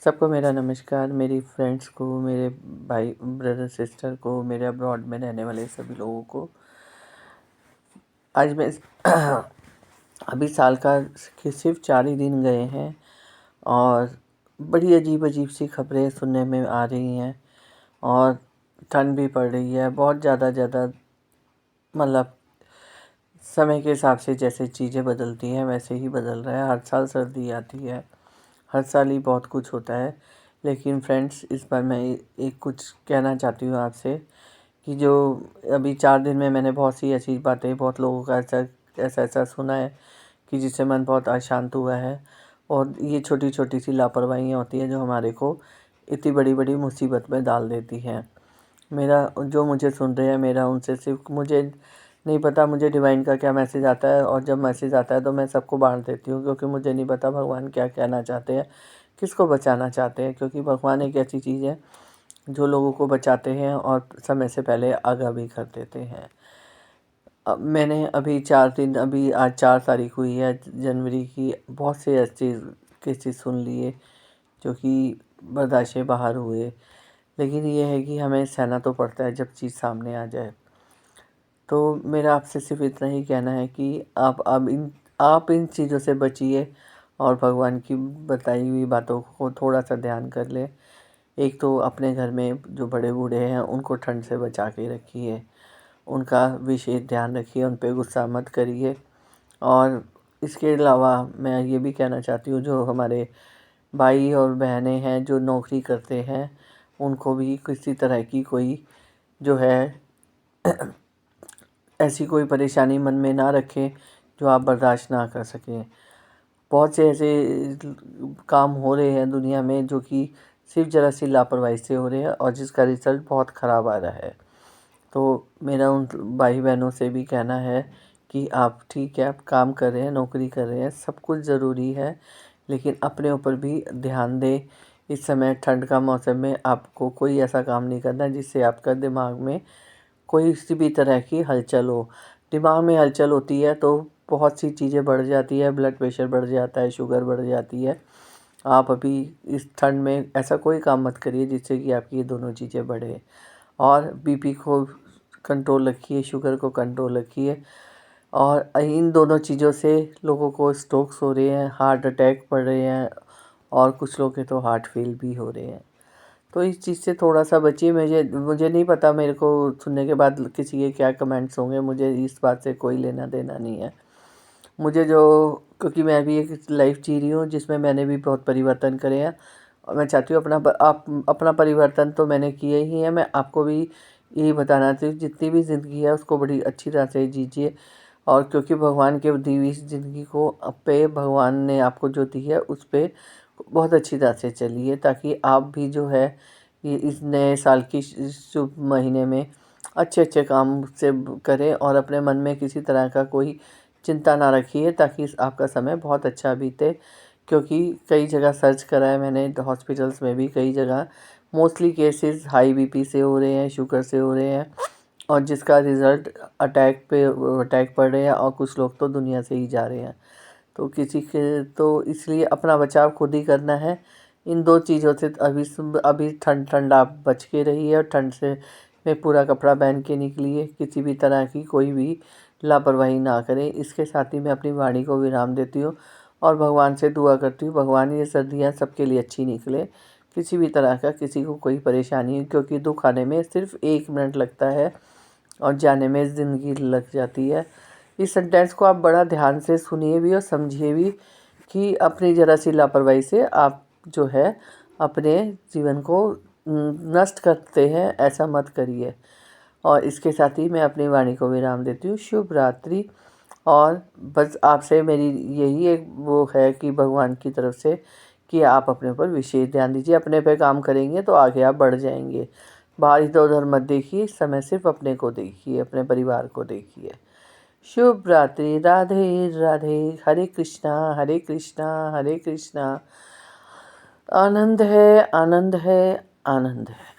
सबको मेरा नमस्कार। मेरी फ्रेंड्स को, मेरे भाई ब्रदर सिस्टर को, मेरे अब्रॉड में रहने वाले सभी लोगों को। आज मैं अभी साल का के सिर्फ 4 ही दिन गए हैं और बड़ी अजीब अजीब सी खबरें सुनने में आ रही हैं और ठंड भी पड़ रही है बहुत ज़्यादा। मतलब समय के हिसाब से जैसे चीज़ें बदलती हैं वैसे ही बदल रहा है। हर साल सर्दी आती है, हर साल ही बहुत कुछ होता है। लेकिन फ्रेंड्स, इस बार मैं एक कुछ कहना चाहती हूँ आपसे कि जो अभी 4 दिन में मैंने बहुत सी ऐसी बातें, बहुत लोगों का ऐसा सुना है कि जिससे मन बहुत अशांत हुआ है। और ये छोटी छोटी सी लापरवाहियाँ होती हैं जो हमारे को इतनी बड़ी बड़ी मुसीबत में डाल देती हैं। मेरा जो मुझे सुन रहे हैं, मेरा उनसे सिर्फ, मुझे नहीं पता मुझे डिवाइन का क्या मैसेज आता है, और जब मैसेज आता है तो मैं सबको बांट देती हूँ, क्योंकि मुझे नहीं पता भगवान क्या कहना चाहते हैं, किसको बचाना चाहते हैं। क्योंकि भगवान एक ऐसी चीज़ है जो लोगों को बचाते हैं और समय से पहले आगाह भी कर देते हैं। अब मैंने अभी 4 दिन, अभी आज 4 तारीख हुई है जनवरी की, बहुत से ऐसे केसेस सुन लिए जो कि बर्दाश्त से बाहर हुए। लेकिन ये है कि हमें सहना तो पड़ता है जब चीज़ सामने आ जाए। तो मेरा आपसे सिर्फ इतना ही कहना है कि आप इन चीज़ों से बचिए और भगवान की बताई हुई बातों को थोड़ा सा ध्यान कर लें। एक तो अपने घर में जो बड़े बूढ़े हैं उनको ठंड से बचा के रखिए, उनका विशेष ध्यान रखिए, उन पे गुस्सा मत करिए। और इसके अलावा मैं ये भी कहना चाहती हूँ, जो हमारे भाई और बहनें हैं जो नौकरी करते हैं, उनको भी किसी तरह की कोई जो है ऐसी कोई परेशानी मन में ना रखें जो आप बर्दाश्त ना कर सकें। बहुत से ऐसे काम हो रहे हैं दुनिया में जो कि सिर्फ ज़रा सी लापरवाही से हो रहे हैं और जिसका रिज़ल्ट बहुत ख़राब आ रहा है। तो मेरा उन भाई बहनों से भी कहना है कि आप ठीक है, आप काम कर रहे हैं, नौकरी कर रहे हैं, सब कुछ ज़रूरी है, लेकिन अपने ऊपर भी ध्यान दें। इस समय ठंड का मौसम में आपको कोई ऐसा काम नहीं करना जिससे आपका दिमाग में कोई सी भी तरह की हलचल हो। दिमाग में हलचल होती है तो बहुत सी चीज़ें बढ़ जाती है, ब्लड प्रेशर बढ़ जाता है, शुगर बढ़ जाती है। आप अभी इस ठंड में ऐसा कोई काम मत करिए जिससे कि आपकी ये दोनों चीज़ें बढ़े। और बीपी को कंट्रोल रखिए, शुगर को कंट्रोल रखिए। और इन दोनों चीज़ों से लोगों को स्ट्रोक्स हो रहे हैं, हार्ट अटैक पड़ रहे हैं और कुछ लोग के तो हार्ट फेल भी हो रहे हैं। तो इस चीज़ से थोड़ा सा बचिए। मुझे नहीं पता मेरे को सुनने के बाद किसी के क्या कमेंट्स होंगे, मुझे इस बात से कोई लेना देना नहीं है। मुझे जो, क्योंकि मैं भी एक लाइफ जी रही हूँ जिसमें मैंने भी बहुत परिवर्तन करे हैं और मैं चाहती हूँ अपना परिवर्तन तो मैंने किए ही है। मैं आपको भी यही बताना चाहती हूँ, जितनी भी ज़िंदगी है उसको बड़ी अच्छी तरह से जीजिए। और क्योंकि भगवान के दी हुई ज़िंदगी को पे भगवान ने आपको जो दी है उस पे बहुत अच्छी तरह से चलिए, ताकि आप भी जो है ये इस नए साल की शुभ महीने में अच्छे अच्छे काम से करें और अपने मन में किसी तरह का कोई चिंता ना रखिए, ताकि आपका समय बहुत अच्छा बीते। क्योंकि कई जगह सर्च करा है मैंने, हॉस्पिटल्स में भी कई जगह मोस्टली केसेस हाई बीपी से हो रहे हैं, शुगर से हो रहे हैं, और जिसका रिज़ल्ट अटैक पड़ रहे हैं और कुछ लोग तो दुनिया से ही जा रहे हैं। तो किसी के तो इसलिए अपना बचाव खुद ही करना है इन 2 चीज़ों से। अभी ठंड आप बच के रहिए और ठंड से में पूरा कपड़ा पहन के निकलिए, किसी भी तरह की कोई भी लापरवाही ना करें। इसके साथ ही मैं अपनी वाणी को विराम देती हूँ और भगवान से दुआ करती हूँ, भगवान ये सर्दियाँ सबके लिए अच्छी निकले, किसी भी तरह का किसी को कोई परेशानी, क्योंकि दुःख आने में सिर्फ 1 मिनट लगता है और जाने में ज़िंदगी लग जाती है। इस सेंटेंस को आप बड़ा ध्यान से सुनिए भी और समझिए भी कि अपनी ज़रा सी लापरवाही से आप जो है अपने जीवन को नष्ट करते हैं, ऐसा मत करिए। और इसके साथ ही मैं अपनी वाणी को विराम देती हूँ। शुभ रात्रि। और बस आपसे मेरी यही एक वो है कि भगवान की तरफ से कि आप अपने ऊपर विशेष ध्यान दीजिए। अपने पे काम करेंगे तो आगे आप बढ़ जाएंगे। बाहर इधर-उधर मत देखिए, इस समय सिर्फ अपने को देखिए, अपने परिवार को देखिए। शुभ रात्रि। राधे राधे। हरे कृष्णा हरे कृष्णा हरे कृष्णा। आनंद है, आनंद है, आनंद है।